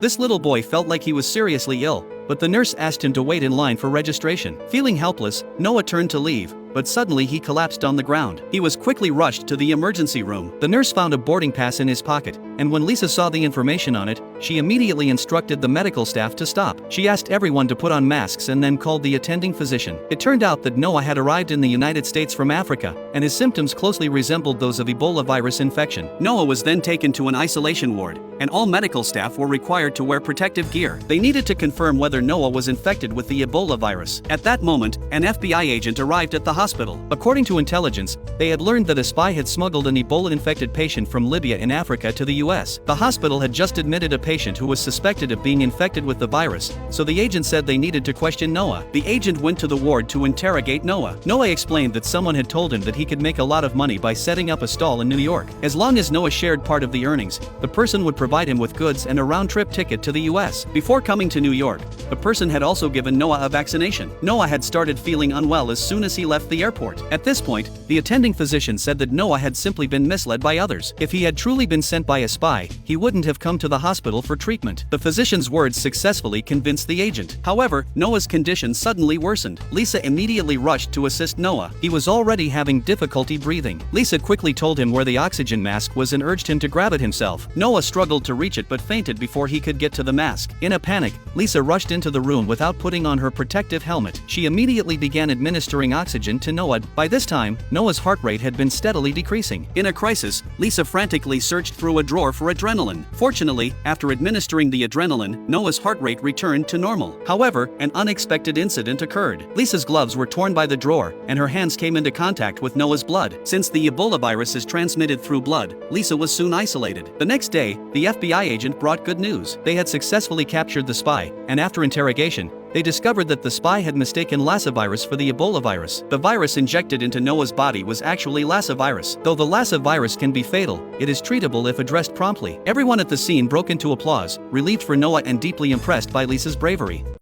This little boy felt like he was seriously ill, but the nurse asked him to wait in line for registration. Feeling helpless, Noah turned to leave, but suddenly he collapsed on the ground. He was quickly rushed to the emergency room. The nurse found a boarding pass in his pocket, and when Lisa saw the information on it, she immediately instructed the medical staff to stop. She asked everyone to put on masks and then called the attending physician. It turned out that Noah had arrived in the United States from Africa, and his symptoms closely resembled those of Ebola virus infection. Noah was then taken to an isolation ward, and all medical staff were required to wear protective gear. They needed to confirm whether Noah was infected with the Ebola virus. At that moment, an FBI agent arrived at the hospital. According to intelligence, they had learned that a spy had smuggled an Ebola-infected patient from Libya in Africa to the US. The hospital had just admitted a patient who was suspected of being infected with the virus, so the agent said they needed to question Noah. The agent went to the ward to interrogate Noah. Noah explained that someone had told him that he could make a lot of money by setting up a stall in New York. As long as Noah shared part of the earnings, the person would provide him with goods and a round-trip ticket to the US. Before coming to New York, the person had also given Noah a vaccination. Noah had started feeling unwell as soon as he left the airport. At this point, the attending physician said that Noah had simply been misled by others. If he had truly been sent by a spy, he wouldn't have come to the hospital for treatment. The physician's words successfully convinced the agent. However, Noah's condition suddenly worsened. Lisa immediately rushed to assist Noah. He was already having difficulty breathing. Lisa quickly told him where the oxygen mask was and urged him to grab it himself. Noah struggled to reach it but fainted before he could get to the mask. In a panic, Lisa rushed into the room without putting on her protective helmet. She immediately began administering oxygen to Noah. By this time, Noah's heart rate had been steadily decreasing. In a crisis, Lisa frantically searched through a drawer for adrenaline. Fortunately, after administering the adrenaline, Noah's heart rate returned to normal. However, an unexpected incident occurred. Lisa's gloves were torn by the drawer, and her hands came into contact with Noah's blood. Since the Ebola virus is transmitted through blood, Lisa was soon isolated. The next day, the FBI agent brought good news. They had successfully captured the spy, and after interrogation, they discovered that the spy had mistaken Lassa virus for the Ebola virus. The virus injected into Noah's body was actually Lassa virus. Though the Lassa virus can be fatal, it is treatable if addressed promptly. Everyone at the scene broke into applause, relieved for Noah and deeply impressed by Lisa's bravery.